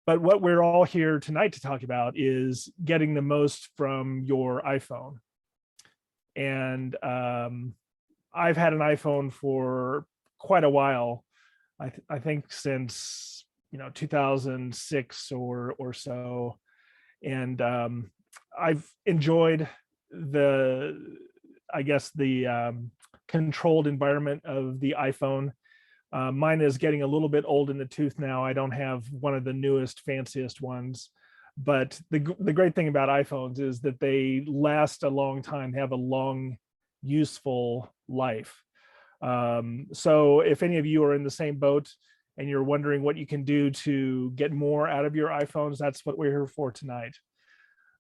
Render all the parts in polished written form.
But what we're all here tonight to talk about is getting the most from your iPhone. And I've had an iPhone for quite a while. I think since 2006 or so, and I've enjoyed the controlled environment of the iPhone. Mine is getting a little bit old in the tooth now. I don't have one of the newest, fanciest ones, but the great thing about iPhones is that they last a long time. They have a long, useful life. So if any of you are in the same boat and you're wondering what you can do to get more out of your iPhones, that's what we're here for tonight.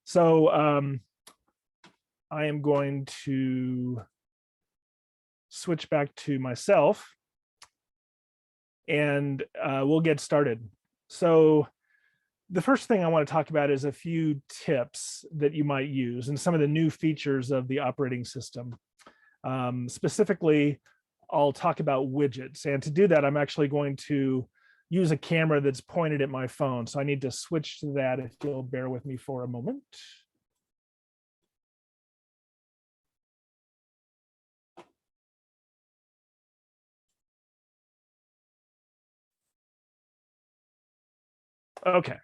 So I am going to switch back to myself and we'll get started. So the first thing I want to talk about is a few tips that you might use and some of the new features of the operating system. Specifically, I'll talk about widgets. And to do that, I'm actually going to use a camera that's pointed at my phone. So I need to switch to that if you'll bear with me for a moment. Okay.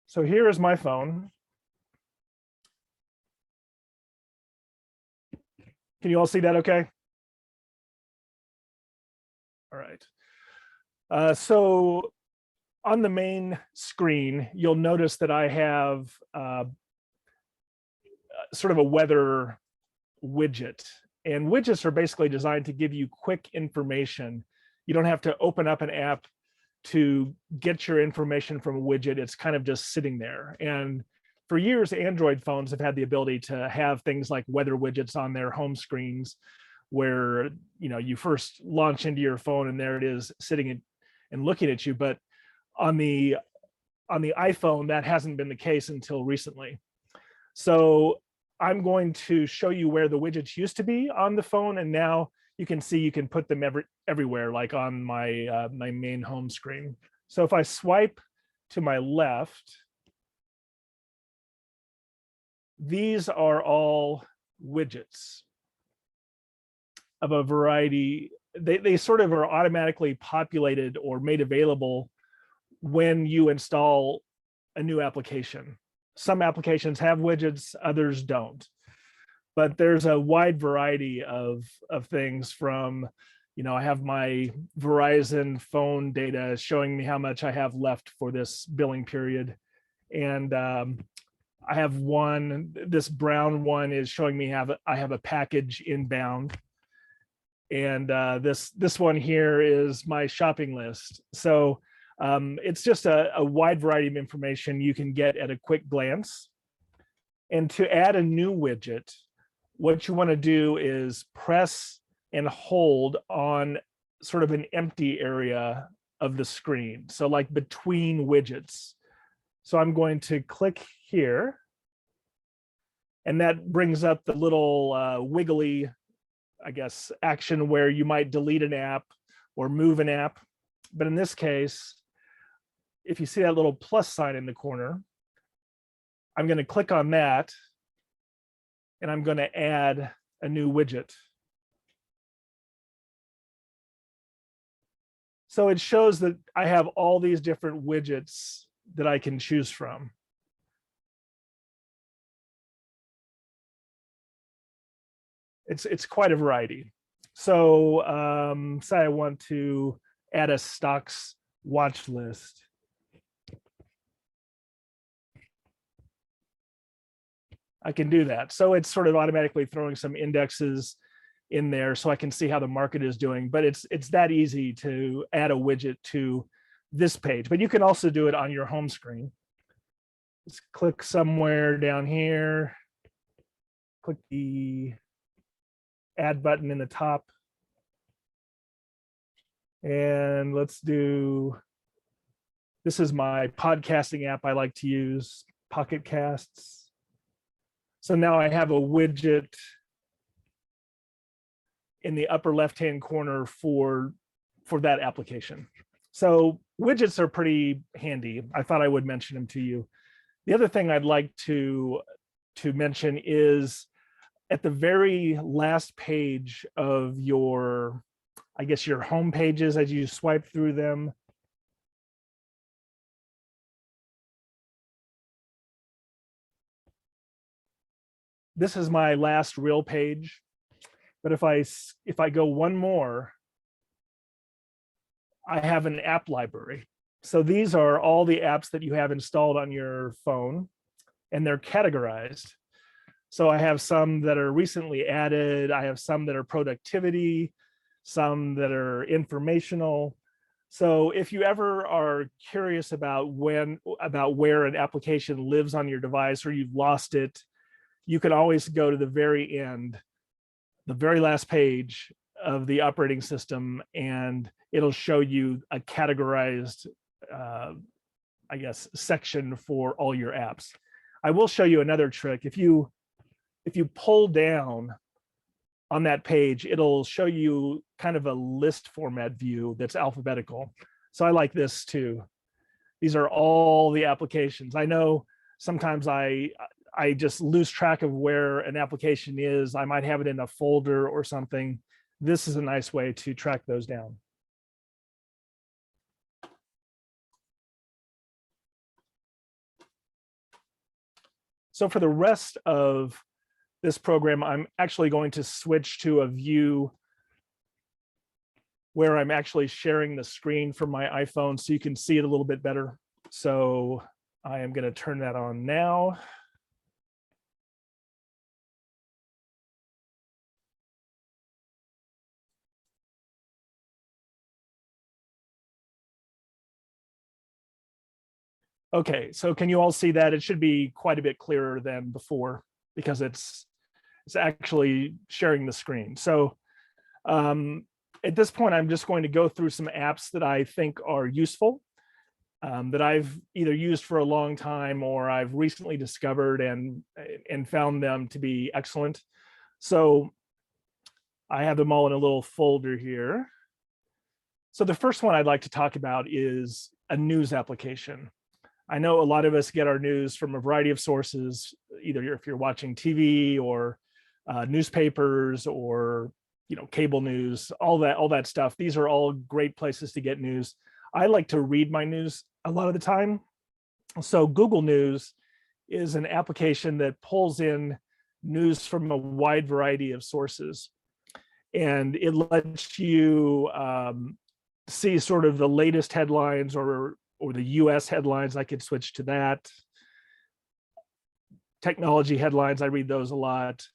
So here is my phone. Can you all see that okay? All right. So on the main screen, you'll notice that I have sort of a weather widget. And widgets are basically designed to give you quick information. You don't have to open up an app to get your information from a widget. It's kind of just sitting there. And for years, Android phones have had the ability to have things like weather widgets on their home screens, where you first launch into your phone and there it is sitting and looking at you. But on the iPhone, that hasn't been the case until recently. So I'm going to show you where the widgets used to be on the phone, and now you can see you can put them everywhere, like on my my main home screen. So if I swipe to my left, these are all widgets of a variety. They sort of are automatically populated or made available when you install a new application. Some applications have widgets, others don't. But there's a wide variety of things from, I have my Verizon phone data showing me how much I have left for this billing period. And I have this brown one is showing me I have a package inbound. And this one here is my shopping list. So it's just a wide variety of information you can get at a quick glance. And to add a new widget, what you want to do is press and hold on sort of an empty area of the screen. So like between widgets. So I'm going to click here. And that brings up the little wiggly, I guess, action where you might delete an app or move an app. But in this case, if you see that little plus sign in the corner, I'm going to click on that and I'm going to add a new widget. So it shows that I have all these different widgets that I can choose from. It's quite a variety. So say I want to add a stocks watch list. I can do that. So it's sort of automatically throwing some indexes in there so I can see how the market is doing. But it's that easy to add a widget to this page. But you can also do it on your home screen. Just click somewhere down here. Click the add button in the top. And let's do, this is my podcasting app I like to use, Pocket Casts. So now I have a widget in the upper left-hand corner for for that application. So widgets are pretty handy. I thought I would mention them to you. The other thing I'd like to mention is at the very last page of your, I guess, your home pages as you swipe through them. This is my last real page, but if I go one more, I have an app library. So these are all the apps that you have installed on your phone, and they're categorized. So I have some that are recently added. I have some that are productivity, some that are informational. So if you ever are curious about where an application lives on your device, or you've lost it, you can always go to the very end, the very last page of the operating system, and it'll show you a categorized, I guess, section for all your apps. I will show you another trick. If you pull down on that page, it'll show you kind of a list format view that's alphabetical. So I like this too. These are all the applications. I know sometimes I just lose track of where an application is. I might have it in a folder or something. This is a nice way to track those down. So for the rest of this program, I'm actually going to switch to a view where I'm actually sharing the screen from my iPhone so you can see it a little bit better. So I am going to turn that on now. Okay, so can you all see that? It should be quite a bit clearer than before because it's actually sharing the screen. So at this point, I'm just going to go through some apps that I think are useful, that I've either used for a long time or I've recently discovered and found them to be excellent. So I have them all in a little folder here. So the first one I'd like to talk about is a news application. I know a lot of us get our news from a variety of sources, either if you're watching TV or newspapers or cable news, all that stuff. These are all great places to get news. I like to read my news a lot of the time. So Google News is an application that pulls in news from a wide variety of sources, and it lets you see sort of the latest headlines or the US headlines. I could switch to that. Technology headlines, I read those a lot.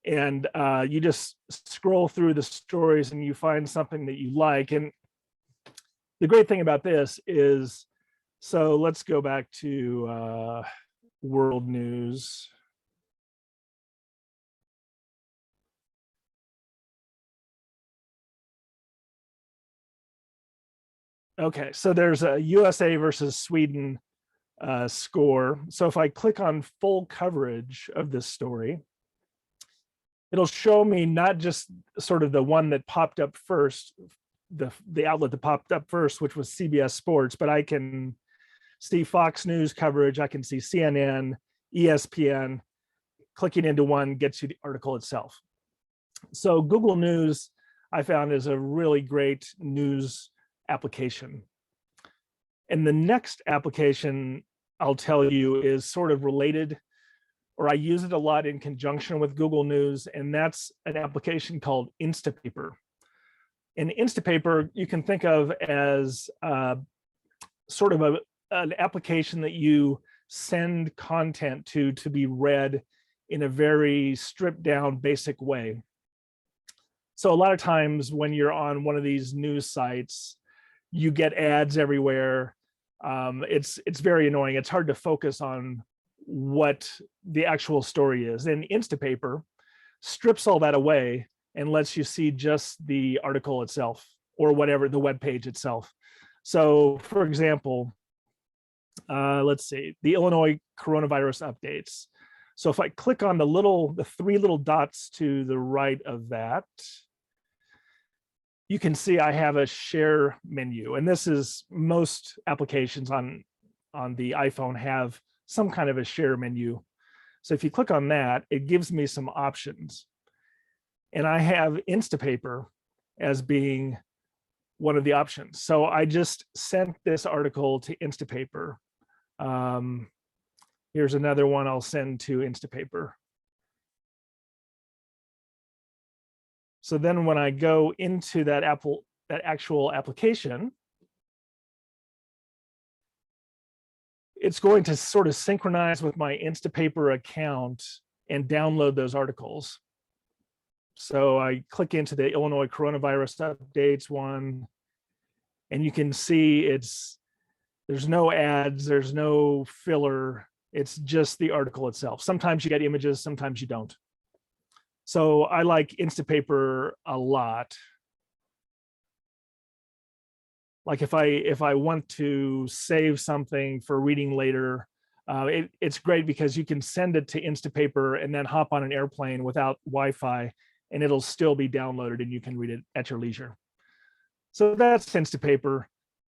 And you just scroll through the stories and you find something that you like. And the great thing about this is, so let's go back to world news. Okay, so there's a USA versus Sweden score. So if I click on full coverage of this story, it'll show me not just sort of the one that popped up first, the outlet that popped up first, which was CBS Sports, but I can see Fox News coverage. I can see CNN, ESPN. Clicking into one gets you the article itself. So Google News, I found, is a really great news application. And the next application I'll tell you is sort of related, or I use it a lot in conjunction with Google News, and that's an application called Instapaper. And Instapaper you can think of as sort of an application that you send content to be read in a very stripped down, basic way. So a lot of times when you're on one of these news sites, you get ads everywhere. It's very annoying. It's hard to focus on what the actual story is. And Instapaper strips all that away and lets you see just the article itself or whatever, the web page itself. So for example, let's see, the Illinois coronavirus updates. So if I click on the three little dots to the right of that, you can see I have a share menu, and this is most applications on the iPhone have some kind of a share menu. So if you click on that, it gives me some options. And I have Instapaper as being one of the options. So I just sent this article to Instapaper. Here's another one I'll send to Instapaper. So then when I go into that actual application, it's going to sort of synchronize with my Instapaper account and download those articles. So I click into the Illinois coronavirus updates one, and you can see there's no ads, there's no filler. It's just the article itself. Sometimes you get images, sometimes you don't. So I like Instapaper a lot. Like if I want to save something for reading later, it's great because you can send it to Instapaper and then hop on an airplane without Wi-Fi, and it'll still be downloaded and you can read it at your leisure. So that's Instapaper.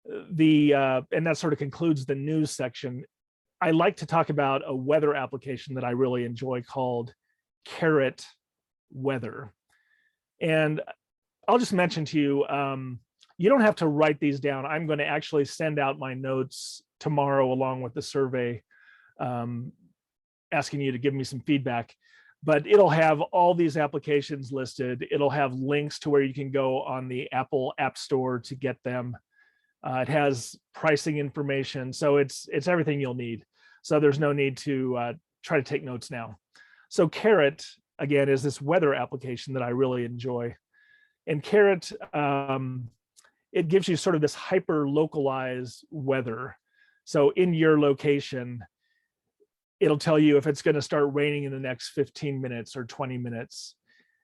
And that sort of concludes the news section. I like to talk about a weather application that I really enjoy called Carrot Weather. And I'll just mention to you, you don't have to write these down. I'm going to actually send out my notes tomorrow along with the survey, asking you to give me some feedback. But it'll have all these applications listed. It'll have links to where you can go on the Apple App Store to get them. It has pricing information, so it's everything you'll need. So there's no need to try to take notes now. So Carrot, again, is this weather application that I really enjoy. And Carrot, it gives you sort of this hyper localized weather. So in your location, it'll tell you if it's going to start raining in the next 15 minutes or 20 minutes.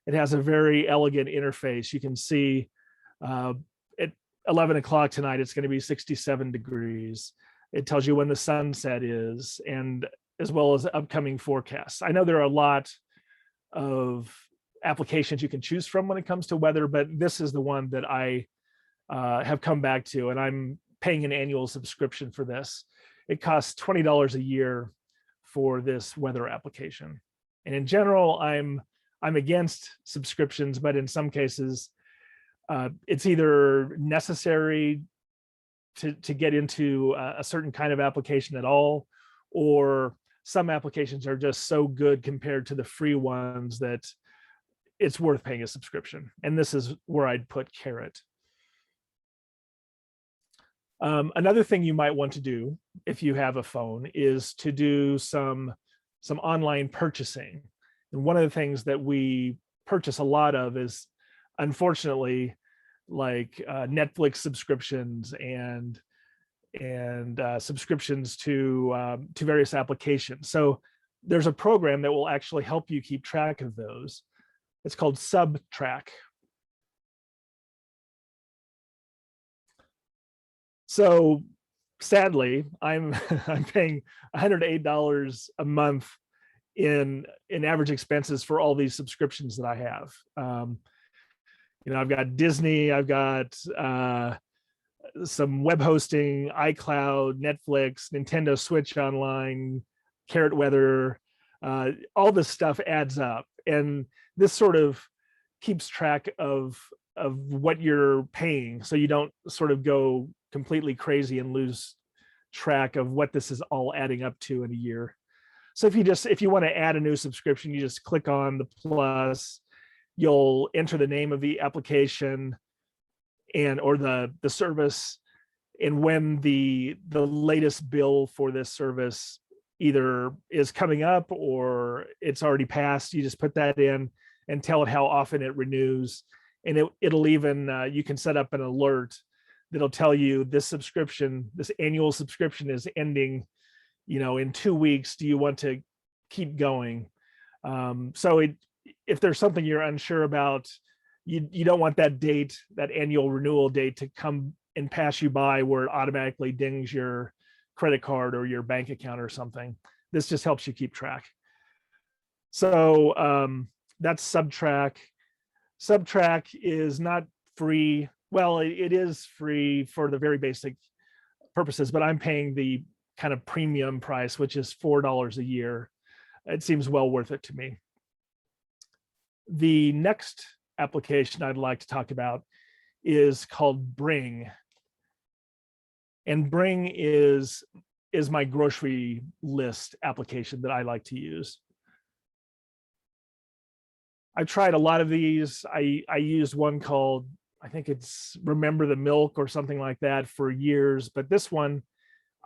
It has a very elegant interface. You can see at 11 o'clock tonight, it's going to be 67 degrees. It tells you when the sunset is, and as well as upcoming forecasts. I know there are a lot of applications you can choose from when it comes to weather, but this is the one that I have come back to, and I'm paying an annual subscription for this. It costs $20 a year for this weather application. And in general, I'm against subscriptions, but in some cases, it's either necessary to get into a certain kind of application at all, or some applications are just so good compared to the free ones that it's worth paying a subscription. And this is where I'd put Carrot. Another thing you might want to do if you have a phone is to do some online purchasing. And one of the things that we purchase a lot of is, unfortunately, like Netflix subscriptions and subscriptions to various applications. So there's a program that will actually help you keep track of those. It's called Subtrack. So sadly, I'm paying $108 a month in average expenses for all these subscriptions that I have. I've got Disney, I've got some web hosting, iCloud, Netflix, Nintendo Switch Online, Carrot Weather. All this stuff adds up, and this sort of keeps track of what you're paying, so you don't sort of go completely crazy and lose track of what this is all adding up to in a year. So if you want to add a new subscription, you just click on the plus, you'll enter the name of the application or the service, and when the latest bill for this service either is coming up or it's already passed, you just put that in and tell it how often it renews. And it'll even, you can set up an alert that'll tell you this annual subscription is ending, in 2 weeks. Do you want to keep going? So if there's something you're unsure about, you don't want that annual renewal date to come and pass you by where it automatically dings your credit card or your bank account or something. This just helps you keep track. So that's Subtrack. Subtrack is not free. Well, it is free for the very basic purposes, but I'm paying the kind of premium price, which is $4 a year. It seems well worth it to me. The next application I'd like to talk about is called Bring. And Bring is my grocery list application that I like to use. I've tried a lot of these. I used one called, I think it's Remember the Milk or something like that for years, but this one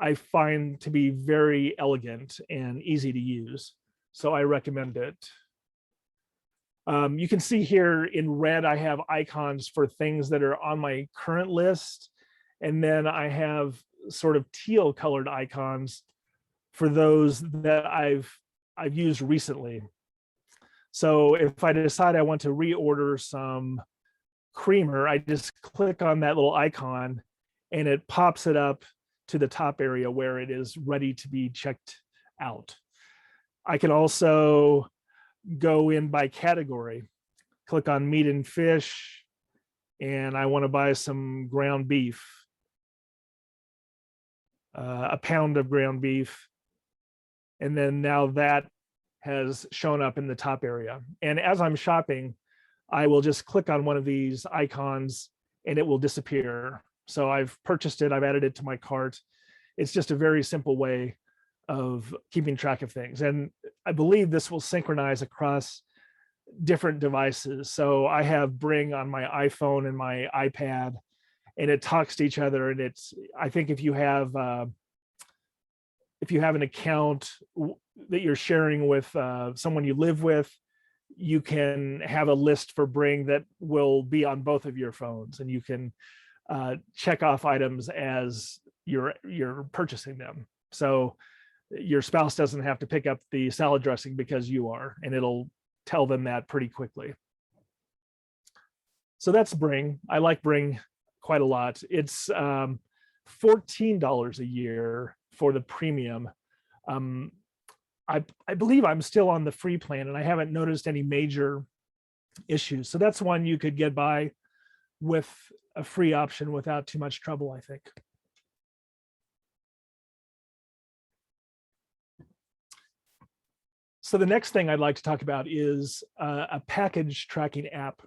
I find to be very elegant and easy to use. So I recommend it. You can see here in red, I have icons for things that are on my current list. And then I have sort of teal colored icons for those that I've used recently. So if I decide I want to reorder some creamer, I just click on that little icon and it pops it up to the top area where it is ready to be checked out. I can also go in by category, click on meat and fish, and I want to buy some ground beef, a pound of ground beef. And then now that has shown up in the top area. And as I'm shopping, I will just click on one of these icons and it will disappear. So I've purchased it, I've added it to my cart. It's just a very simple way of keeping track of things. And I believe this will synchronize across different devices. So I have Bring on my iPhone and my iPad, and it talks to each other. And it's, I think if you have an account that you're sharing with someone you live with, you can have a list for Bring that will be on both of your phones, and you can check off items as you're purchasing them. So your spouse doesn't have to pick up the salad dressing because you are, and it'll tell them that pretty quickly. So that's Bring. I like Bring quite a lot. It's $14 a year for the premium. I believe I'm still on the free plan and I haven't noticed any major issues. So that's one you could get by with a free option without too much trouble, I think. So the next thing I'd like to talk about is a package tracking app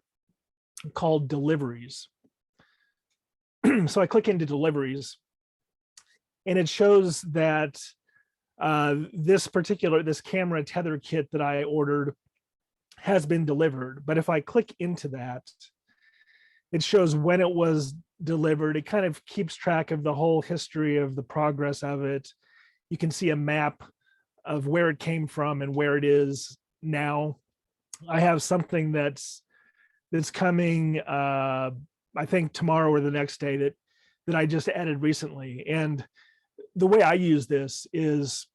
called Deliveries. So I click into Deliveries and it shows that this camera tether kit that I ordered has been delivered. But if I click into that, it shows when it was delivered. It kind of keeps track of the whole history of the progress of it. You can see a map of where it came from and where it is now. I have something that's coming, I think tomorrow or the next day that I just added recently. And the way I use this is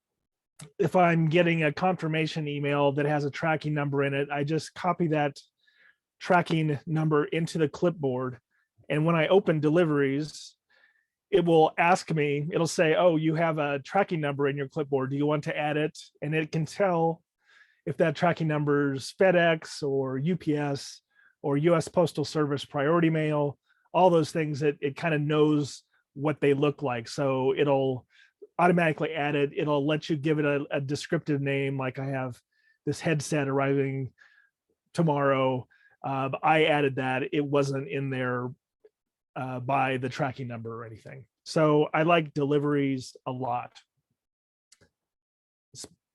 if I'm getting a confirmation email that has a tracking number in it, I just copy that tracking number into the clipboard. And when I open Deliveries, it will ask me, it'll say, oh, you have a tracking number in your clipboard. Do you want to add it? And it can tell if that tracking number is FedEx or UPS or US Postal Service priority mail, all those things. It kind of knows what they look like. So it'll automatically add it. It'll let you give it a descriptive name, like I have this headset arriving tomorrow. I added that. It wasn't in there by the tracking number or anything. So I like Deliveries a lot.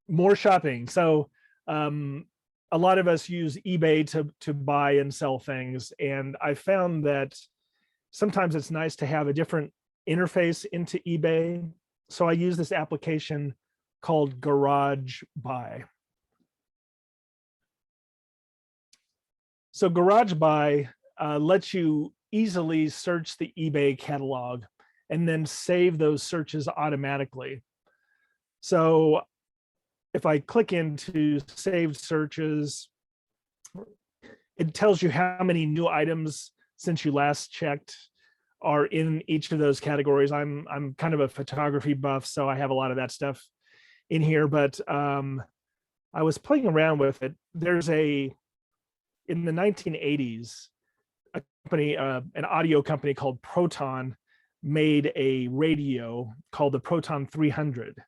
More shopping. So a lot of us use eBay to buy and sell things. And I found that sometimes it's nice to have a different interface into eBay. So I use this application called Garage Buy. So Garage Buy lets you easily search the eBay catalog and then save those searches automatically. So if I click into saved searches, it tells you how many new items since you last checked are in each of those categories. I'm kind of a photography buff, so I have a lot of that stuff in here, but I was playing around with it. In the 1980s, company, an audio company called Proton, made a radio called the Proton 300.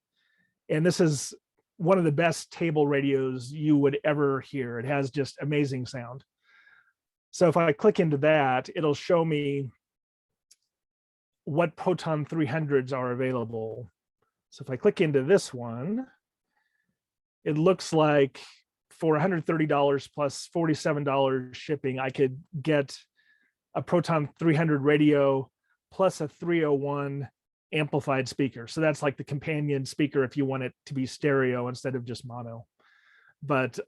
And this is one of the best table radios you would ever hear. It has just amazing sound. So if I click into that, it'll show me what Proton 300s are available. So if I click into this one, it looks like for $130 plus $47 shipping, I could get a Proton 300 radio plus a 301 amplified speaker. So that's like the companion speaker if you want it to be stereo instead of just mono. But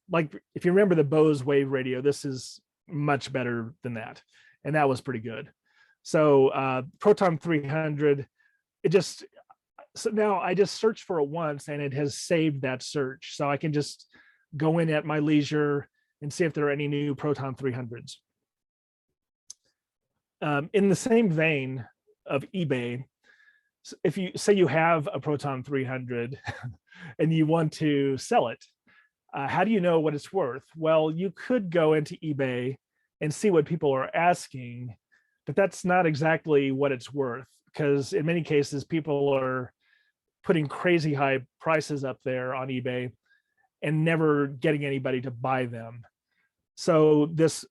like if you remember the Bose Wave radio, this is much better than that. And that was pretty good. So Proton 300, so now I just search for it once and it has saved that search. So I can just go in at my leisure and see if there are any new Proton 300s. In the same vein of eBay, if you say you have a Proton 300 and you want to sell it, how do you know what it's worth? Well, you could go into eBay and see what people are asking, but that's not exactly what it's worth, because in many cases, people are putting crazy high prices up there on eBay and never getting anybody to buy them. So this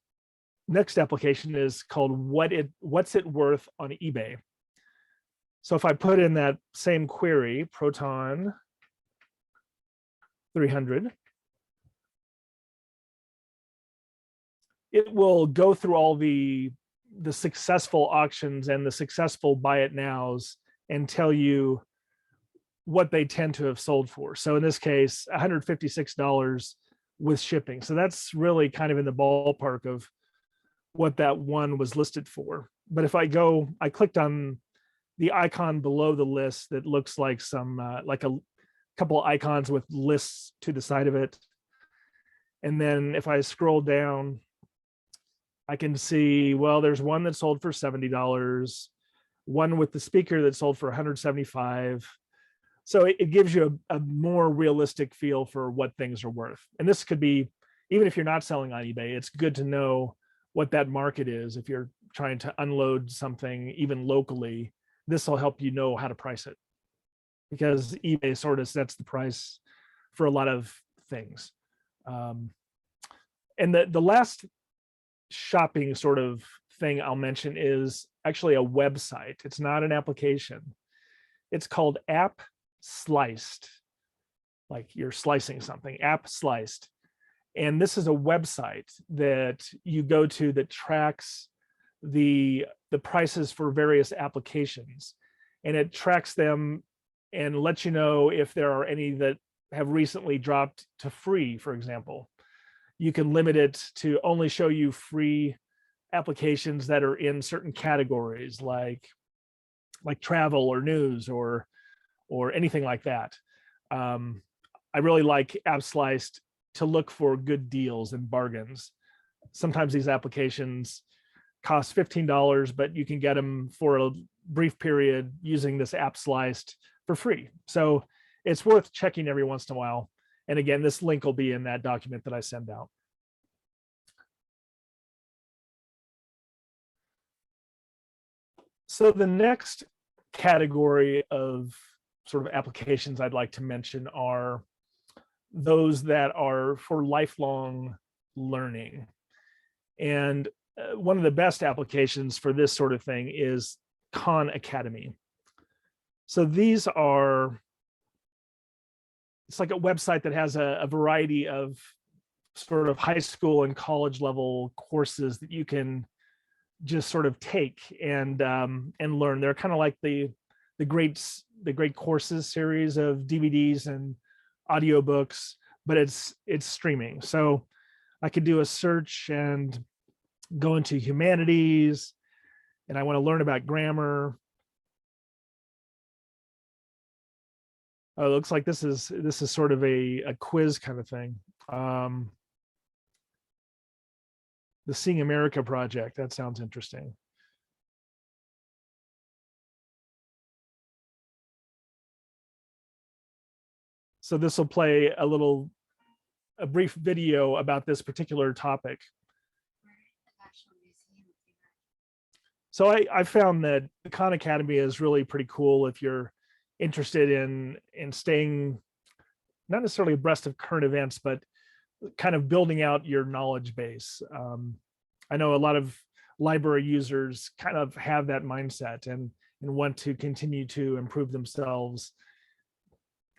next application is called What's It Worth on eBay. So if I put in that same query, Proton 300, it will go through all the successful auctions and the successful buy it nows and tell you what they tend to have sold for. So in this case, $156 with shipping. So that's really kind of in the ballpark of what that one was listed for. But if I clicked on the icon below the list that looks like some like a couple of icons with lists to the side of it. And then if I scroll down, I can see, well, there's one that sold for $70, one with the speaker that sold for $175. So it gives you a more realistic feel for what things are worth. And this could be, even if you're not selling on eBay, it's good to know what that market is. If you're trying to unload something even locally, this will help you know how to price it, because eBay sort of sets the price for a lot of things. And the last shopping sort of thing I'll mention is actually a website. It's not an application. It's called App Sliced, like you're slicing something, App Sliced. And this is a website that you go to that tracks the prices for various applications, and it tracks them and lets you know if there are any that have recently dropped to free. For example, you can limit it to only show you free applications that are in certain categories, like travel or news or anything like that. I really like App Sliced to look for good deals and bargains. Sometimes these applications cost $15, but you can get them for a brief period using this App Sliced for free. So it's worth checking every once in a while. And again, this link will be in that document that I send out. So the next category of sort of applications I'd like to mention are those that are for lifelong learning. And one of the best applications for this sort of thing is Khan Academy. So these are, it's like a website that has a variety of sort of high school and college level courses that you can just sort of take and learn. They're kind of like the great courses series of DVDs and audiobooks, but it's streaming. So I could do a search and go into humanities, and I want to learn about grammar. Oh, it looks like this is sort of a quiz kind of thing. The Seeing America project, that sounds interesting. So this will play a brief video about this particular topic. So I found that the Khan Academy is really pretty cool if you're interested in staying not necessarily abreast of current events, but kind of building out your knowledge base. I know a lot of library users kind of have that mindset and want to continue to improve themselves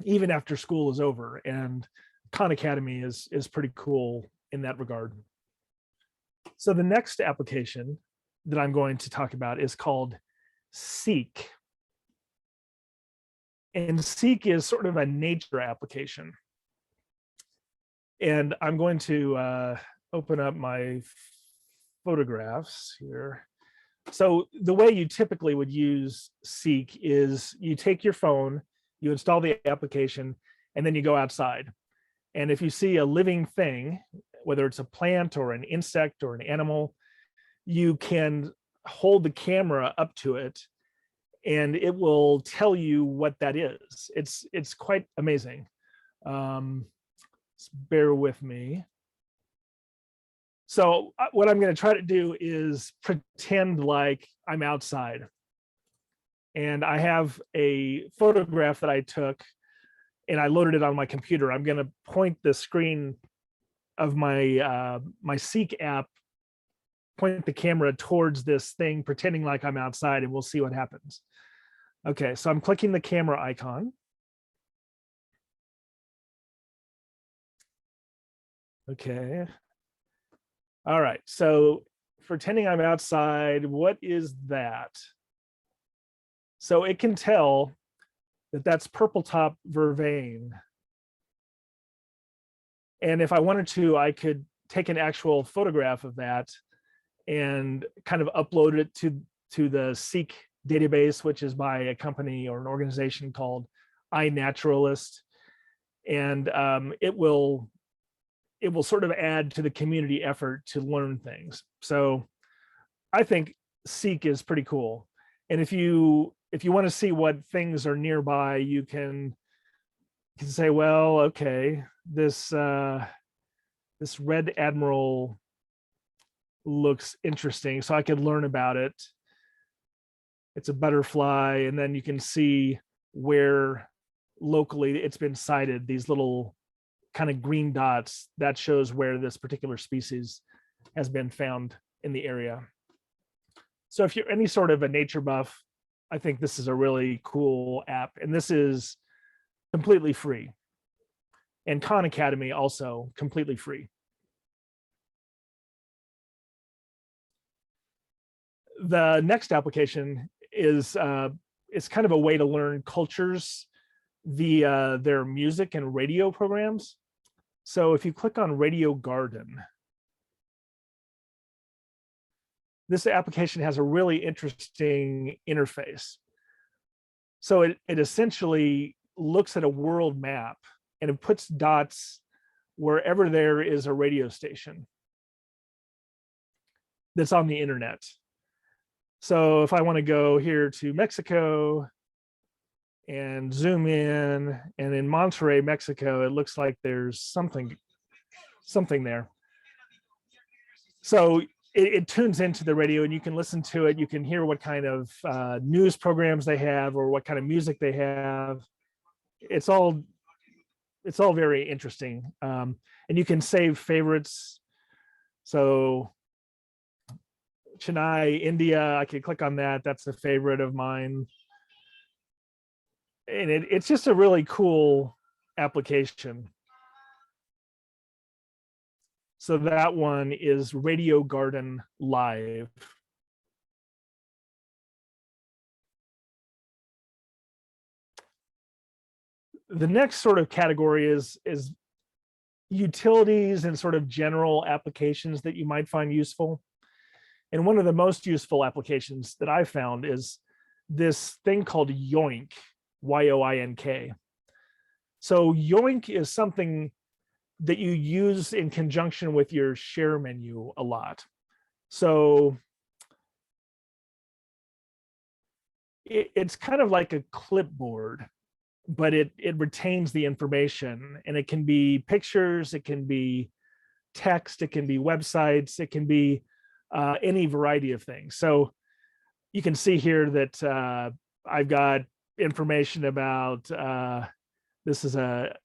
even after school is over. And Khan Academy is pretty cool in that regard. So the next application that I'm going to talk about is called Seek. And Seek is sort of a nature application. And I'm going to open up my photographs here. So the way you typically would use Seek is you take your phone, you install the application, and then you go outside. And if you see a living thing, whether it's a plant or an insect or an animal, you can hold the camera up to it and it will tell you what that is. It's quite amazing. Bear with me. So what I'm going to try to do is pretend like I'm outside. And I have a photograph that I took and I loaded it on my computer. I'm going to point the screen of my my Seek app, point the camera towards this thing, pretending like I'm outside, and we'll see what happens. Okay, so I'm clicking the camera icon. Okay. All right, so pretending I'm outside, what is that? So it can tell that that's purple top vervain. And if I wanted to, I could take an actual photograph of that and kind of upload it to the Seek database, which is by a company or an organization called iNaturalist. And it will sort of add to the community effort to learn things. So I think Seek is pretty cool. And if you want to see what things are nearby, you can say, well, okay, this red admiral looks interesting, so I could learn about it. It's a butterfly, and then you can see where locally it's been sighted. These little kind of green dots, that shows where this particular species has been found in the area. So if you're any sort of a nature buff, I think this is a really cool app, and this is completely free. And Khan Academy also completely free. The next application is it's kind of a way to learn cultures via their music and radio programs. So if you click on Radio Garden, this application has a really interesting interface. So it essentially looks at a world map and it puts dots wherever there is a radio station that's on the internet. So if I want to go here to Mexico and zoom in, and in Monterrey, Mexico, it looks like there's something there. So it tunes into the radio and you can listen to it. You can hear what kind of news programs they have or what kind of music they have. It's all very interesting. And you can save favorites. So Chennai, India, I could click on that. That's a favorite of mine. And it's just a really cool application. So that one is Radio Garden Live. The next sort of category is utilities and sort of general applications that you might find useful. And one of the most useful applications that I found is this thing called Yoink, Y-O-I-N-K. So Yoink is something that you use in conjunction with your share menu a lot. So it's kind of like a clipboard, but it retains the information, and it can be pictures, it can be text, it can be websites, it can be any variety of things. So you can see here that I've got information about this is a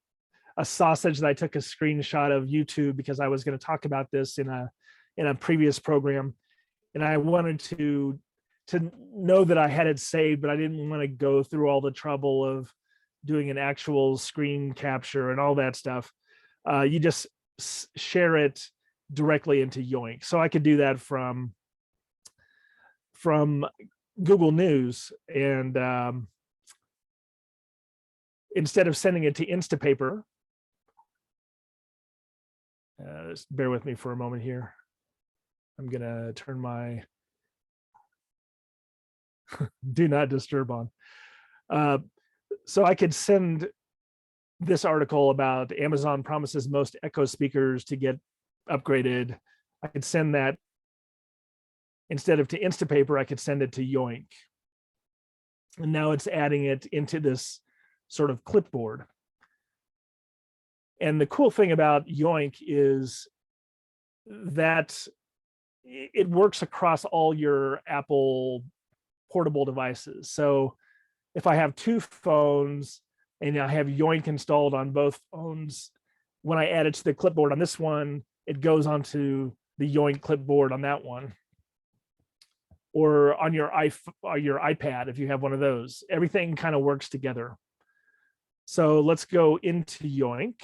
sausage that I took a screenshot of YouTube because I was going to talk about this in a previous program, and I wanted to know that I had it saved, but I didn't want to go through all the trouble of doing an actual screen capture and all that stuff. You just share it directly into Yoink. So I could do that from Google News, and instead of sending it to Instapaper, just bear with me for a moment here. I'm gonna turn my do not disturb on. So I could send this article about Amazon promises most Echo speakers to get upgraded. I could send that instead of to Instapaper, I could send it to Yoink. And now it's adding it into this sort of clipboard. And the cool thing about Yoink is that it works across all your Apple portable devices. So if I have two phones and I have Yoink installed on both phones, when I add it to the clipboard on this one, it goes onto the Yoink clipboard on that one. Or on your iPad, if you have one of those, everything kind of works together. So let's go into Yoink.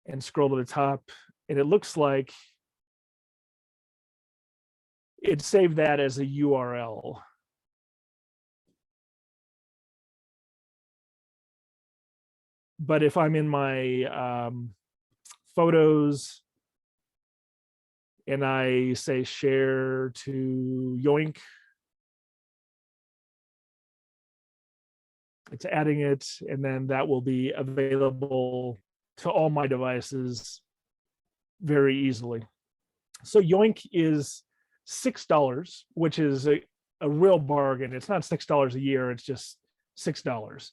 And scroll to the top, and it looks like it saved that as a URL. But if I'm in my photos and I say share to Yoink, it's adding it, and then that will be available to all my devices very easily. So Yoink is $6, which is a real bargain. It's not $6 a year, it's just $6.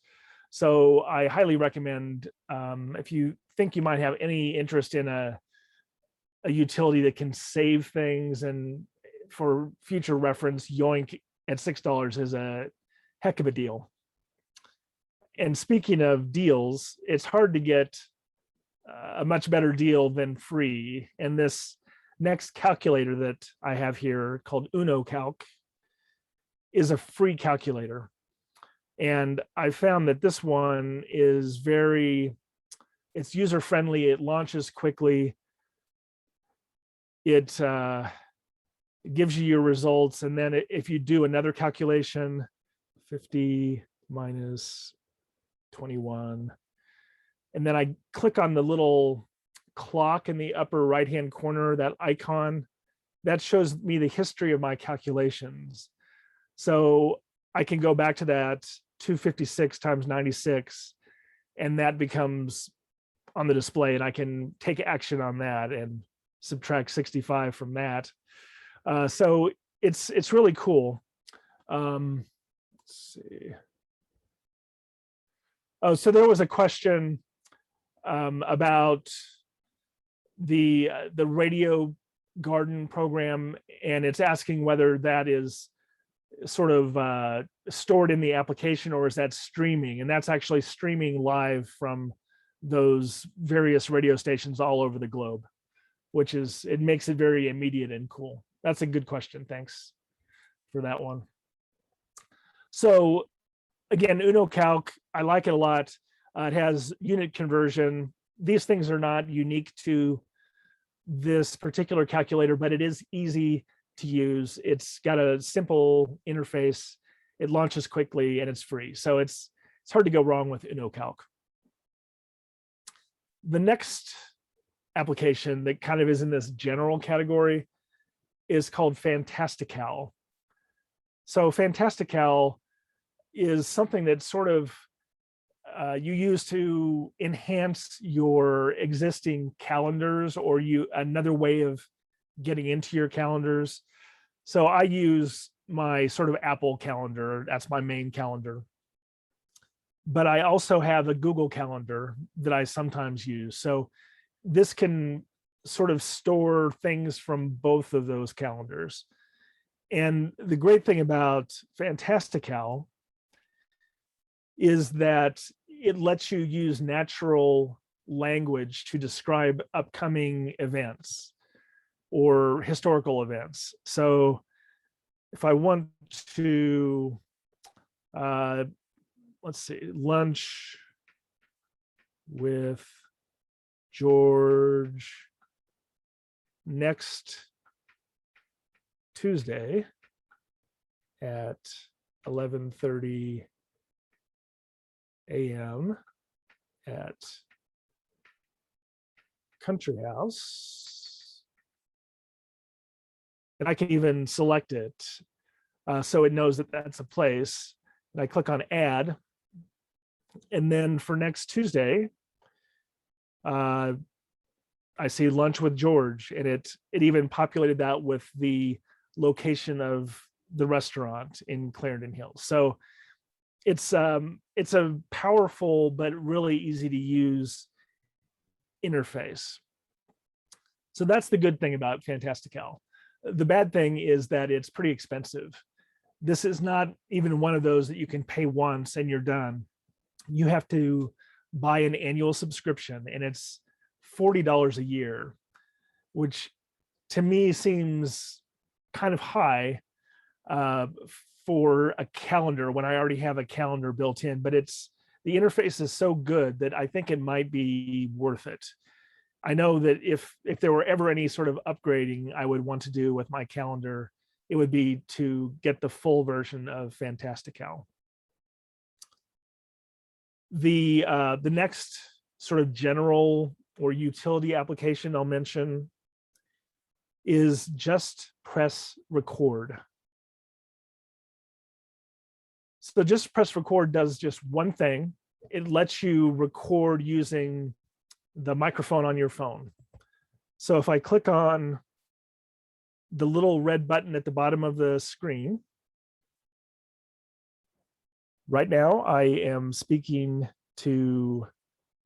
So I highly recommend, if you think you might have any interest in a utility that can save things, and for future reference, Yoink at $6 is a heck of a deal. And speaking of deals, it's hard to get a much better deal than free. And this next calculator that I have here, called UnoCalc, is a free calculator. And I found that this one is it's user friendly. It launches quickly. It gives you your results. And then if you do another calculation, 50 minus 21, and then I click on the little clock in the upper right-hand corner, that icon, that shows me the history of my calculations. So I can go back to that 256 times 96, and that becomes on the display, and I can take action on that and subtract 65 from that. So it's really cool. Let's see. Oh, so there was a question about the Radio Garden program, and it's asking whether that is sort of stored in the application, or is that streaming? And that's actually streaming live from those various radio stations all over the globe, which is, it makes it very immediate and cool. That's a good question. Thanks for that one. So again, UnoCalc, I like it a lot. It has unit conversion. These things are not unique to this particular calculator, but it is easy to use. It's got a simple interface. It launches quickly, and it's free. So it's hard to go wrong with UnoCalc. The next application that kind of is in this general category is called Fantastical. So Fantastical is something that sort of you use to enhance your existing calendars, or another way of getting into your calendars. So I use my sort of Apple calendar. That's my main calendar. But I also have a Google calendar that I sometimes use. So this can sort of store things from both of those calendars. And the great thing about Fantastical is that it lets you use natural language to describe upcoming events or historical events. So if I want to, let's see, lunch with George next Tuesday at 11:30 a.m. at Country House. And I can even select it so it knows that that's a place. And I click on add. And then for next Tuesday, I see lunch with George, and it even populated that with the location of the restaurant in Clarendon Hills. So it's a powerful but really easy to use interface. So that's the good thing about Fantastical. The bad thing is that it's pretty expensive. This is not even one of those that you can pay once and you're done. You have to buy an annual subscription, and it's $40 a year, which to me seems kind of high for a calendar when I already have a calendar built in, but the interface is so good that I think it might be worth it. I know that if there were ever any sort of upgrading I would want to do with my calendar, it would be to get the full version of Fantastical. The next sort of general or utility application I'll mention is Just Press Record. So Just Press Record does just one thing. It lets you record using the microphone on your phone. So if I click on the little red button at the bottom of the screen, right now I am speaking to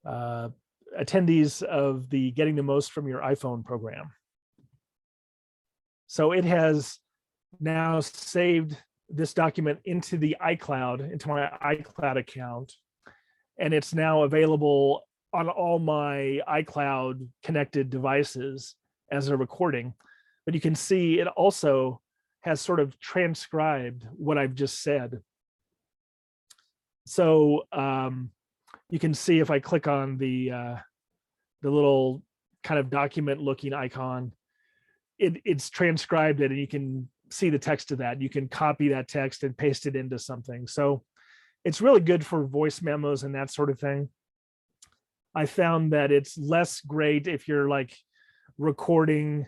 attendees of the Getting the Most from Your iPhone program. So it has now saved this document into the iCloud, into my iCloud account, and it's now available on all my iCloud connected devices as a recording. But you can see it also has sort of transcribed what I've just said. So you can see if I click on the little kind of document looking icon, it's transcribed it, and you can see the text of that. You can copy that text and paste it into something. So it's really good for voice memos and that sort of thing. I found that it's less great if you're like recording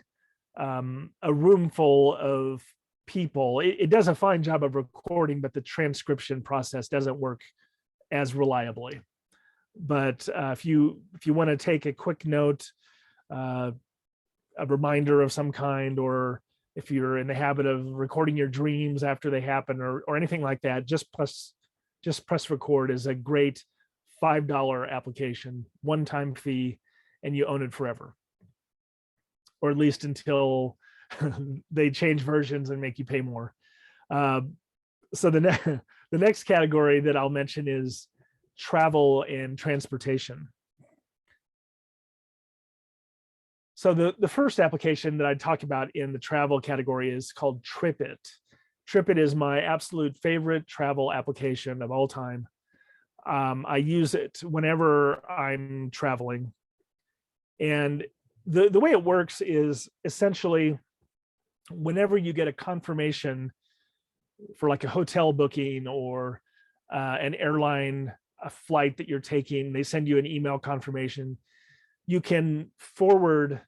a room full of people. It does a fine job of recording, but the transcription process doesn't work as reliably. But if you want to take a quick note, a reminder of some kind, or if you're in the habit of recording your dreams after they happen, or anything like that, Just Press Record is a great $5 application, one-time fee, and you own it forever, or at least until they change versions and make you pay more. So the next category that I'll mention is travel and transportation. So the first application that I'd talk about in the travel category is called TripIt. TripIt is my absolute favorite travel application of all time. I use it whenever I'm traveling. And the way it works is essentially whenever you get a confirmation for like a hotel booking or an airline, a flight that you're taking, they send you an email confirmation. You can forward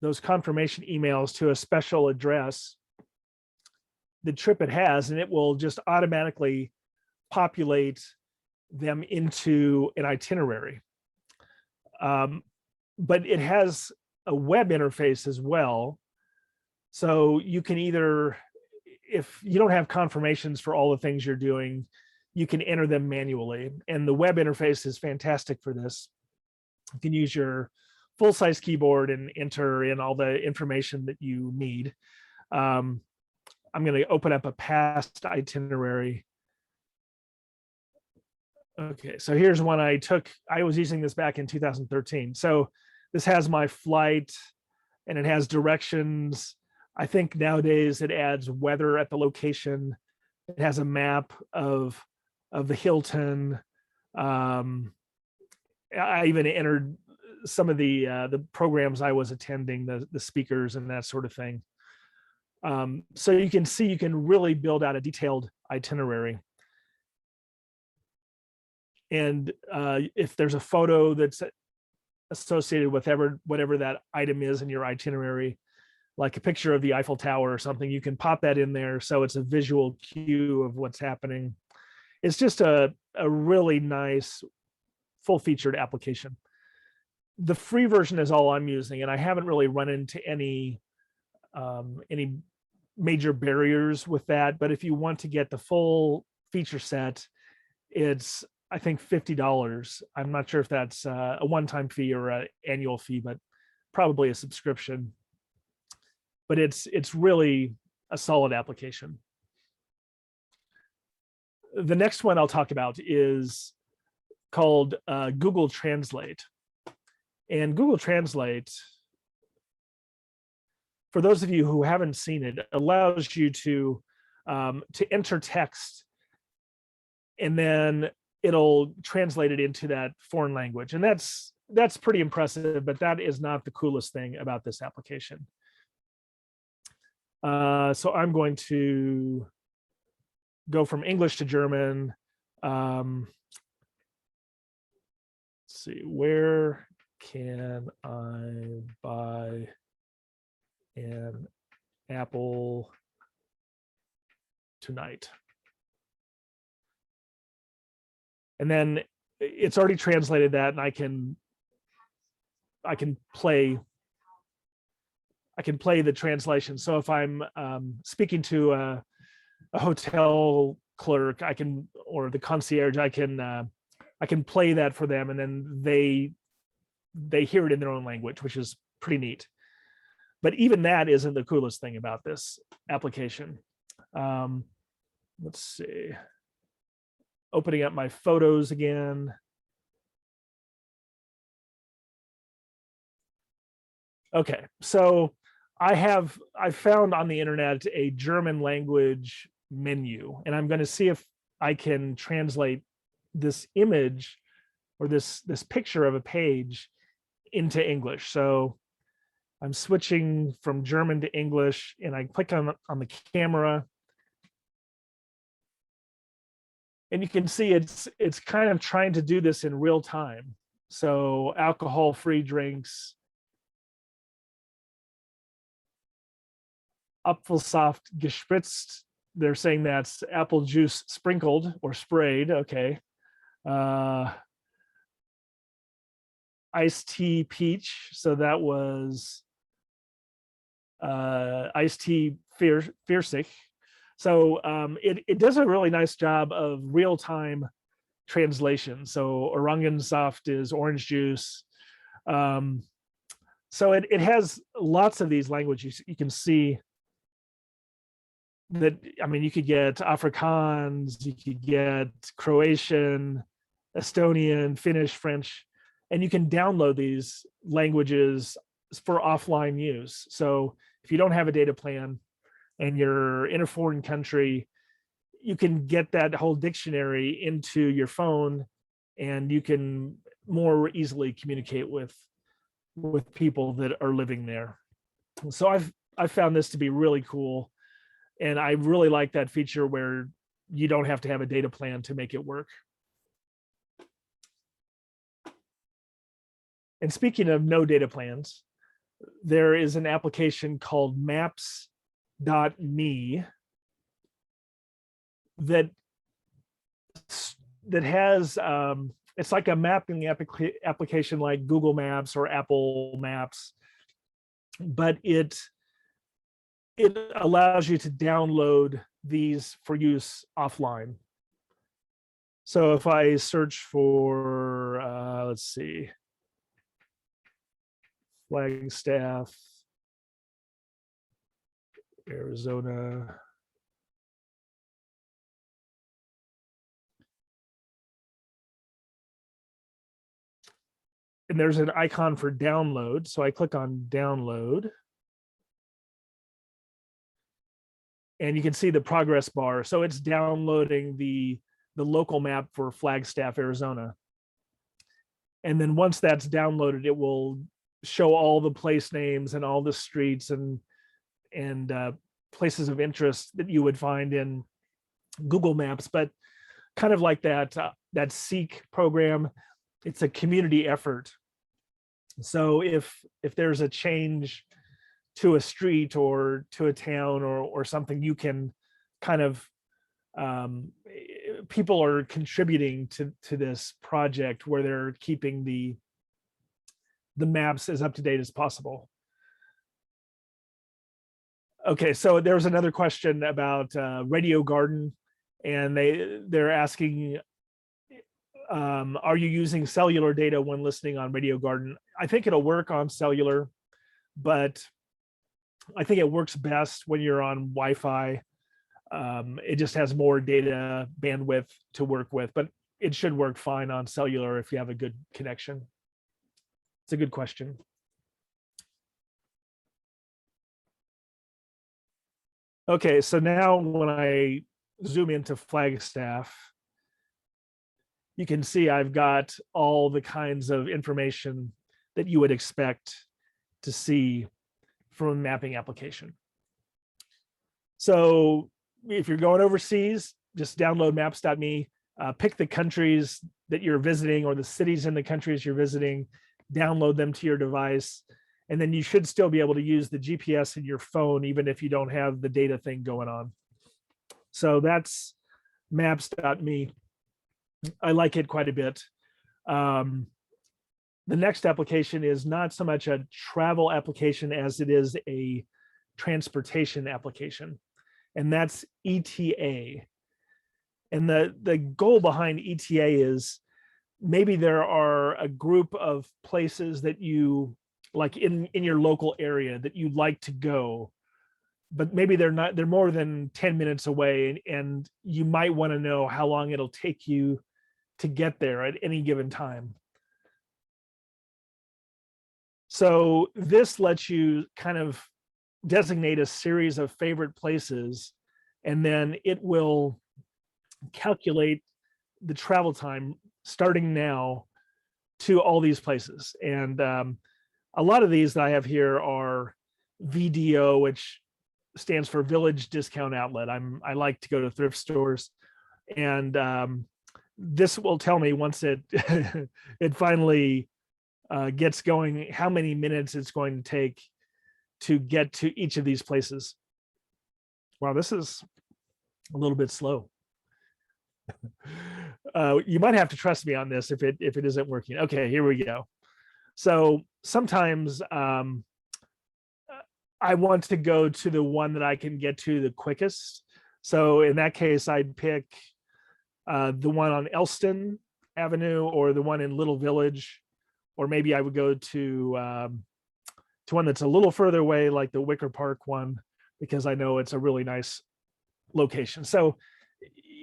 those confirmation emails to a special address that TripIt has, and it will just automatically populate them into an itinerary. But it has a web interface as well. So you can either, if you don't have confirmations for all the things you're doing, you can enter them manually. And the web interface is fantastic for this. You can use your full-size keyboard and enter in all the information that you need. I'm going to open up a past itinerary. Okay, so here's one I took. I was using this back in 2013. So this has my flight and it has directions. I think nowadays it adds weather at the location. It has a map of the Hilton. I even entered some of the programs I was attending, the speakers and that sort of thing. So you can see you can really build out a detailed itinerary. And if there's a photo that's associated with whatever that item is in your itinerary, like a picture of the Eiffel Tower or something, you can pop that in there so it's a visual cue of what's happening. It's just a really nice full-featured application. The free version is all I'm using, and I haven't really run into any major barriers with that. But if you want to get the full feature set, it's, I think, $50. I'm not sure if that's a one-time fee or an annual fee, but probably a subscription. But it's really a solid application. The next one I'll talk about is called Google Translate. And Google Translate, for those of you who haven't seen it, allows you to enter text, and then it'll translate it into that foreign language. And that's pretty impressive, but that is not the coolest thing about this application. So I'm going to go from English to German. Let's see, where can I buy an apple tonight? And then it's already translated that, and I can play the translation. So if I'm speaking to a hotel clerk, or the concierge, I can play that for them, and then they hear it in their own language, which is pretty neat. But even that isn't the coolest thing about this application. Let's see. Opening up my photos again. Okay, so I found on the internet a German language menu, and I'm going to see if I can translate this image or this picture of a page into English. So I'm switching from German to English, and I click on the camera, and you can see it's kind of trying to do this in real time. So alcohol-free drinks, Apfelsaft gespritzt. They're saying that's apple juice sprinkled or sprayed. Okay. Iced tea peach. So that was iced tea Pfirsich. So it does a really nice job of real-time translation. So Orangensaft is orange juice. So it has lots of these languages. You can see that, I mean, you could get Afrikaans, you could get Croatian, Estonian, Finnish, French, and you can download these languages for offline use. So if you don't have a data plan and you're in a foreign country, you can get that whole dictionary into your phone, and you can more easily communicate with people that are living there. So I've found this to be really cool. And I really like that feature where you don't have to have a data plan to make it work. And speaking of no data plans, there is an application called maps.me that has it's like a mapping application like Google Maps or Apple Maps, but it allows you to download these for use offline. So if I search for, let's see, Flagstaff, Arizona. And there's an icon for download. So I click on download. And you can see the progress bar. So it's downloading the local map for Flagstaff, Arizona. And then once that's downloaded, it will show all the place names and all the streets and places of interest that you would find in Google Maps. But kind of like that Seek program, it's a community effort. So if there's a change to a street or to a town or something, you can kind of people are contributing to this project where they're keeping the maps as up to date as possible. Okay, so there was another question about Radio Garden, and they're asking, are you using cellular data when listening on Radio Garden? I think it'll work on cellular, but I think it works best when you're on Wi-Fi. It just has more data bandwidth to work with, but it should work fine on cellular if you have a good connection. It's a good question. Okay, so now when I zoom into Flagstaff, you can see I've got all the kinds of information that you would expect to see from a mapping application. So if you're going overseas, just download maps.me, pick the countries that you're visiting or the cities in the countries you're visiting, download them to your device, and then you should still be able to use the GPS in your phone, even if you don't have the data thing going on. So that's maps.me. I like it quite a bit. The next application is not so much a travel application as it is a transportation application, and that's ETA. And the goal behind ETA is maybe there are a group of places that you like in your local area that you'd like to go, but maybe they're more than 10 minutes away, and you might want to know how long it'll take you to get there at any given time. So this lets you kind of designate a series of favorite places, and then it will calculate the travel time starting now to all these places. And a lot of these that I have here are VDO, which stands for Village Discount Outlet. I like to go to thrift stores, and this will tell me once it it finally gets going how many minutes it's going to take to get to each of these places. Wow, this is a little bit slow. You might have to trust me on this if it isn't working. Okay, here we go. So sometimes I want to go to the one that I can get to the quickest. So in that case, I'd pick the one on Elston Avenue or the one in Little Village, or maybe I would go to one that's a little further away, like the Wicker Park one, because I know it's a really nice location. So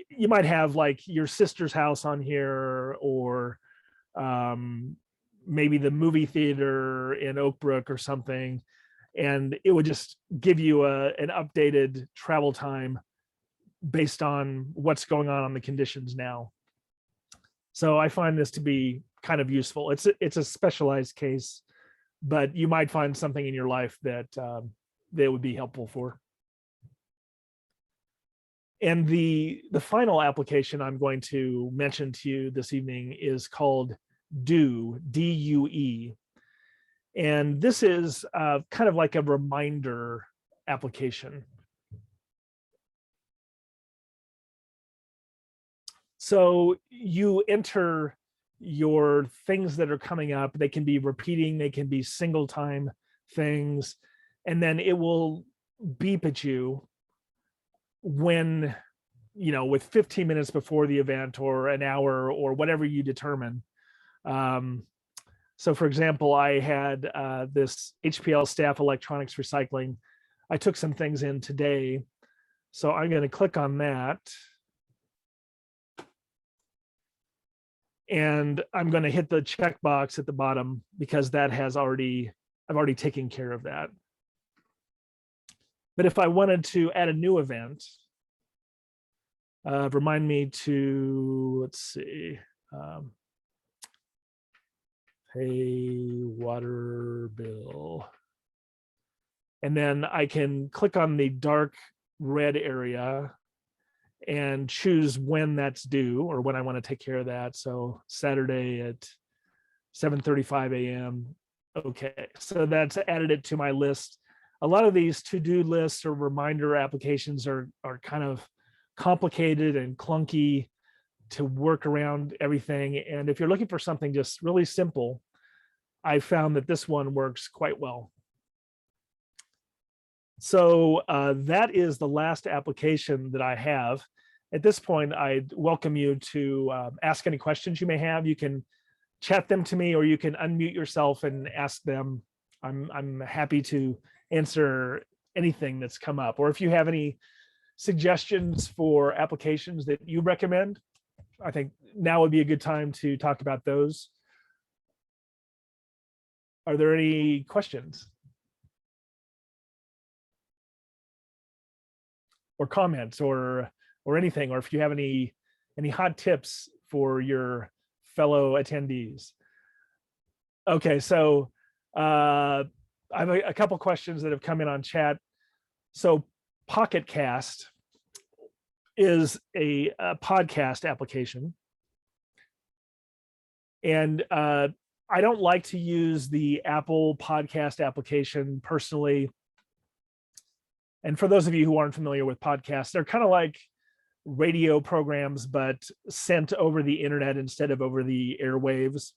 you might have like your sister's house on here, or maybe the movie theater in Oak Brook or something, and it would just give you an updated travel time based on what's going on the conditions now. So I find this to be kind of useful. It's a specialized case, but you might find something in your life that that would be helpful for. And the final application I'm going to mention to you this evening is called Due, D-U-E. And this is kind of like a reminder application. So you enter your things that are coming up. They can be repeating, they can be single time things, and then it will beep at you when, with 15 minutes before the event or an hour or whatever you determine. So for example, I had this HPL staff electronics recycling. I took some things in today. So I'm going to click on that. And I'm going to hit the checkbox at the bottom because that has I've already taken care of that. But if I wanted to add a new event, remind me to, let's see, pay water bill. And then I can click on the dark red area and choose when that's due or when I want to take care of that. So Saturday at 7:35 a.m. Okay, so that's added it to my list. A lot of these to-do lists or reminder applications are kind of complicated and clunky to work around everything. And if you're looking for something just really simple, I found that this one works quite well. So that is the last application that I have. At this point, I welcome you to ask any questions you may have. You can chat them to me, or you can unmute yourself and ask them. I'm happy to answer anything that's come up. Or if you have any suggestions for applications that you recommend, I think now would be a good time to talk about those. Are there any questions or comments or anything, or if you have any hot tips for your fellow attendees? Okay, so I have a couple questions that have come in on chat. So Pocket Cast is a podcast application, and I don't like to use the Apple podcast application personally. And for those of you who aren't familiar with podcasts, they're kind of like radio programs, but sent over the internet instead of over the airwaves.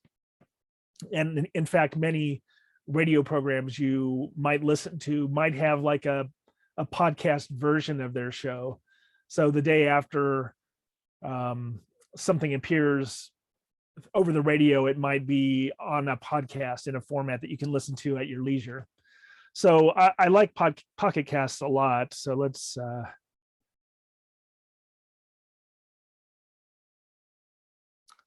And in fact, many radio programs you might listen to might have like a podcast version of their show. So the day after something appears over the radio, it might be on a podcast in a format that you can listen to at your leisure. So I like Pocket Casts a lot. So let's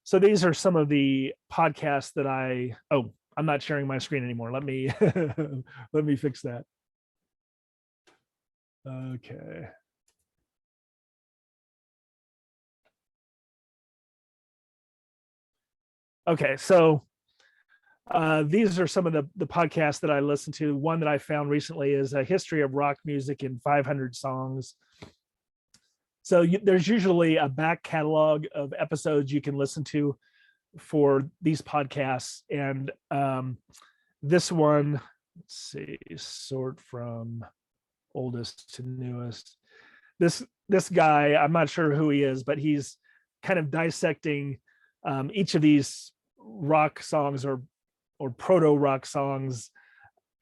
so these are some of the podcasts that I'm not sharing my screen anymore. Let me let me fix that. Okay. Okay, so these are some of the podcasts that I listen to. One that I found recently is a history of rock music in 500 songs. So there's usually a back catalog of episodes you can listen to for these podcasts. And this one, let's see, sort from oldest to newest. This guy, I'm not sure who he is, but he's kind of dissecting each of these rock songs or proto rock songs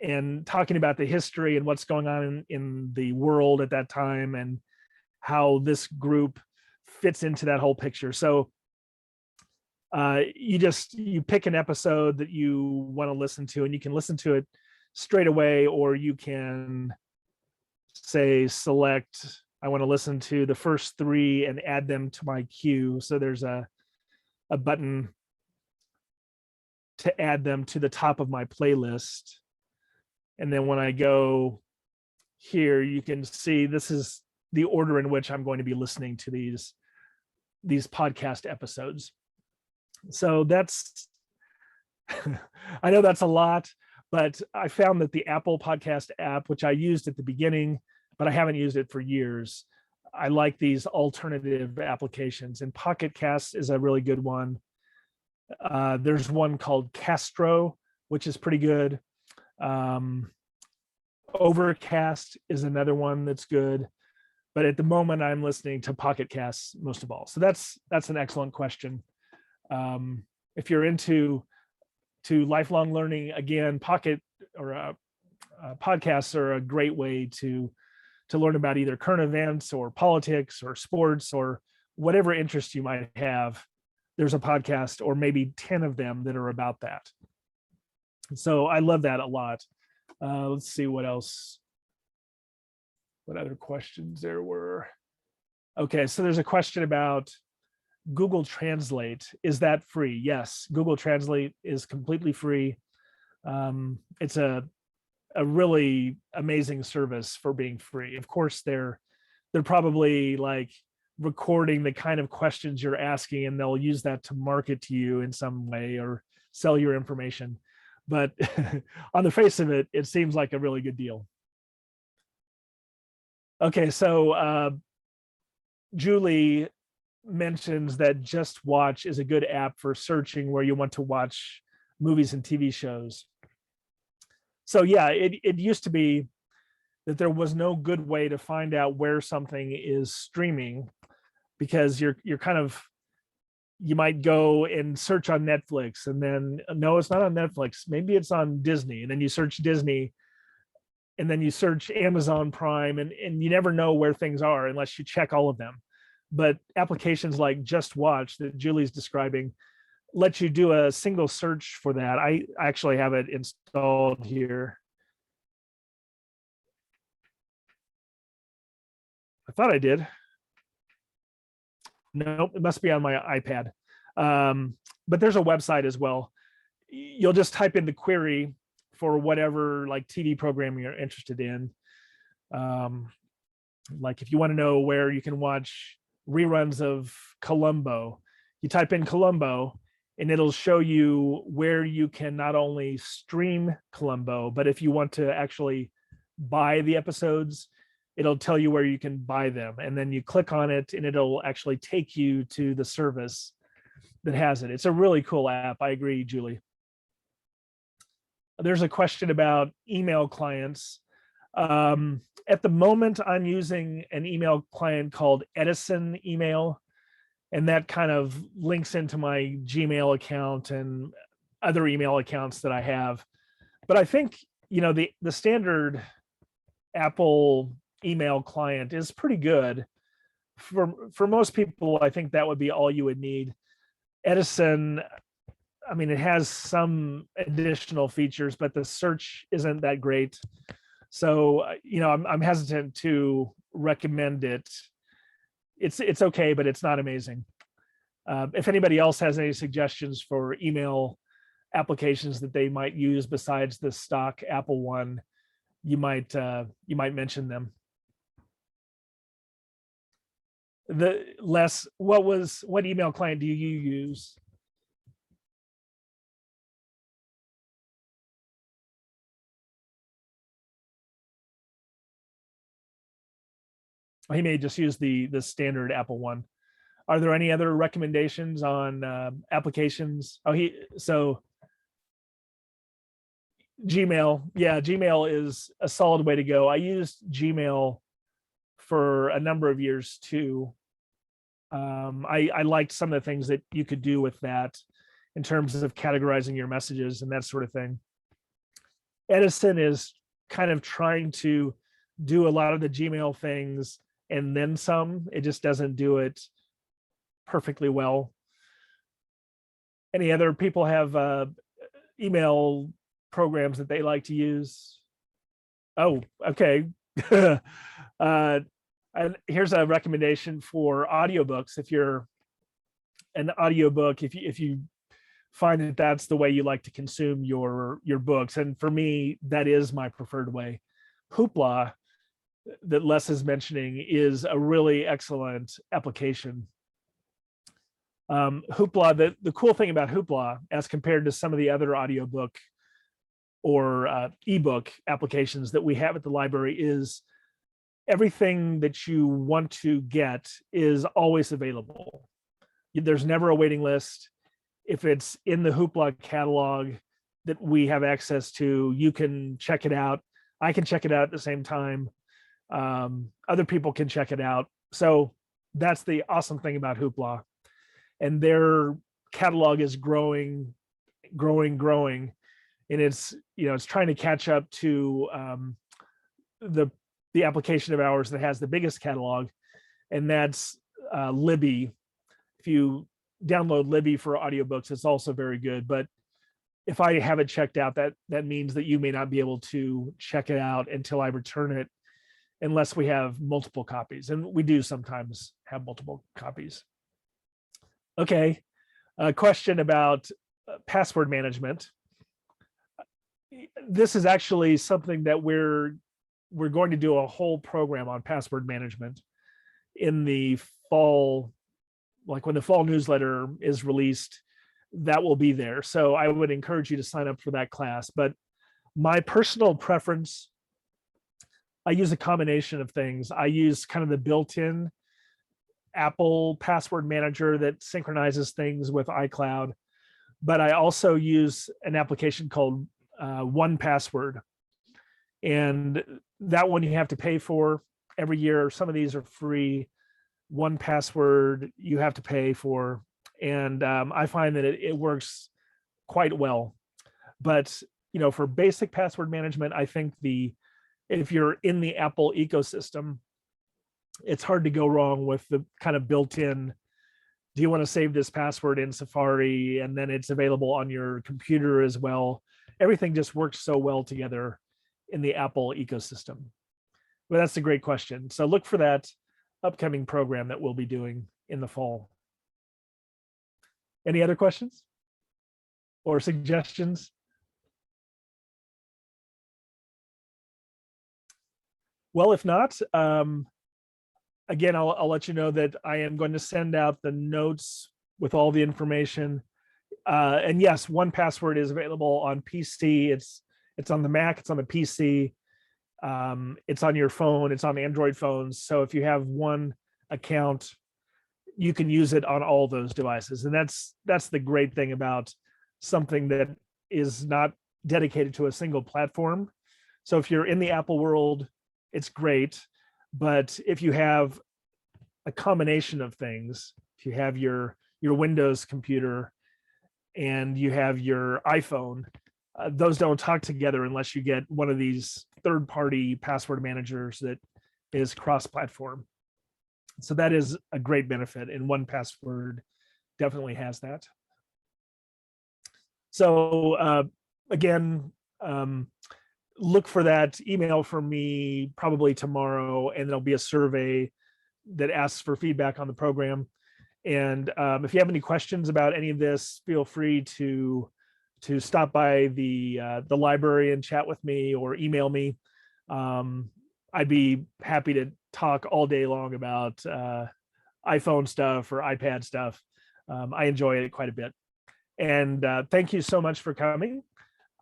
and talking about the history and what's going on in the world at that time and how this group fits into that whole picture. So you pick an episode that you want to listen to, and you can listen to it straight away, or you can say select, I want to listen to the first 3 and add them to my queue. So there's a button to add them to the top of my playlist. And then when I go here, you can see this is the order in which I'm going to be listening to these podcast episodes. So that's, I know that's a lot, but I found that the Apple Podcast app, which I used at the beginning, but I haven't used it for years, I like these alternative applications, and Pocket Casts is a really good one. There's one called Castro, which is pretty good. Overcast is another one that's good, but at the moment I'm listening to Pocket Casts most of all. So that's an excellent question. If you're into lifelong learning, again, podcasts are a great way to learn about either current events or politics or sports or whatever interest you might have. There's a podcast, or maybe 10 of them, that are about that. So I love that a lot. Let's see what else, what other questions there were. Okay, so there's a question about Google Translate. Is that free? Yes, Google Translate is completely free. It's a really amazing service for being free. Of course, they're probably like recording the kind of questions you're asking, and they'll use that to market to you in some way or sell your information. But on the face of it, it seems like a really good deal. Okay, so Julie mentions that Just Watch is a good app for searching where you want to watch movies and TV shows. So yeah, it used to be that there was no good way to find out where something is streaming, because you're kind of, you might go and search on Netflix and then no, it's not on Netflix, maybe it's on Disney, and then you search Disney, and then you search Amazon Prime, and you never know where things are unless you check all of them. But applications like Just Watch that Julie's describing let you do a single search for that. I actually have it installed here. I thought I did. Nope, it must be on my iPad. But there's a website as well. You'll just type in the query for whatever like TV programming you're interested in. Like if you want to know where you can watch reruns of Columbo, you type in Columbo, and it'll show you where you can not only stream Columbo, but if you want to actually buy the episodes, it'll tell you where you can buy them. And then you click on it and it'll actually take you to the service that has it. It's a really cool app. I agree, Julie. There's a question about email clients. At the moment, I'm using an email client called Edison Email, and that kind of links into my Gmail account and other email accounts that I have. But I think, you know, the standard Apple email client is pretty good. For most people, I think that would be all you would need. Edison, I mean, it has some additional features, but the search isn't that great. So, you know, I'm hesitant to recommend it. It's okay, but it's not amazing. If anybody else has any suggestions for email applications that they might use besides the stock Apple one, you might mention them. What email client do you use? He may just use the standard Apple one. Are there any other recommendations on applications? So Gmail. Yeah, Gmail is a solid way to go. I used Gmail for a number of years too. I liked some of the things that you could do with that in terms of categorizing your messages and that sort of thing. Edison is kind of trying to do a lot of the Gmail things and then some. It just doesn't do it perfectly well. Any other people have email programs that they like to use? Oh, okay. And here's a recommendation for audiobooks. If you're an audiobook, if you find that that's the way you like to consume your books, and for me, that is my preferred way. Hoopla, that Les is mentioning, is a really excellent application. Hoopla, the cool thing about Hoopla, as compared to some of the other audiobook or ebook applications that we have at the library, is everything that you want to get is always available. There's never a waiting list. If it's in the Hoopla catalog that we have access to, you can check it out. I can check it out at the same time. Other people can check it out. So that's the awesome thing about Hoopla. And their catalog is growing. And it's, you know, it's trying to catch up to the application of ours that has the biggest catalog, and that's Libby. If you download Libby for audiobooks, it's also very good. But if I have it checked out, that means that you may not be able to check it out until I return it, unless we have multiple copies, and we do sometimes have multiple copies. Okay, a question about password management. This is actually something that we're going to do a whole program on password management in the fall, like when the fall newsletter is released, that will be there. So I would encourage you to sign up for that class. But my personal preference, I use a combination of things. I use kind of the built-in Apple password manager that synchronizes things with iCloud, but I also use an application called 1Password, and that one you have to pay for every year. Some of these are free. 1Password you have to pay for, and I find that it works quite well. But for basic password management, I think if you're in the Apple ecosystem, it's hard to go wrong with the kind of built-in, do you want to save this password in Safari, and then it's available on your computer as well. Everything just works so well together in the Apple ecosystem. But that's a great question. So look for that upcoming program that we'll be doing in the fall. Any other questions or suggestions? Well, if not, again, I'll let you know that I am going to send out the notes with all the information. And yes, 1Password is available on PC. It's on the Mac, it's on the PC, it's on your phone, it's on Android phones. So if you have one account, you can use it on all those devices. And that's the great thing about something that is not dedicated to a single platform. So if you're in the Apple world, it's great. But if you have a combination of things, if you have your Windows computer and you have your iPhone, those don't talk together unless you get one of these third-party password managers that is cross-platform. So that is a great benefit, and 1Password definitely has that. So again, look for that email from me probably tomorrow, and there'll be a survey that asks for feedback on the program. And if you have any questions about any of this, feel free to stop by the library and chat with me or email me. I'd be happy to talk all day long about iPhone stuff or iPad stuff. I enjoy it quite a bit. And thank you so much for coming.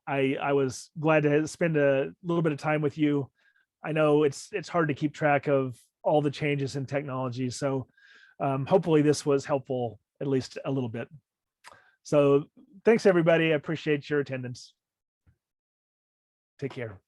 I was glad to spend a little bit of time with you. I know it's hard to keep track of all the changes in technology. So hopefully this was helpful, at least a little bit. So thanks, everybody. I appreciate your attendance. Take care.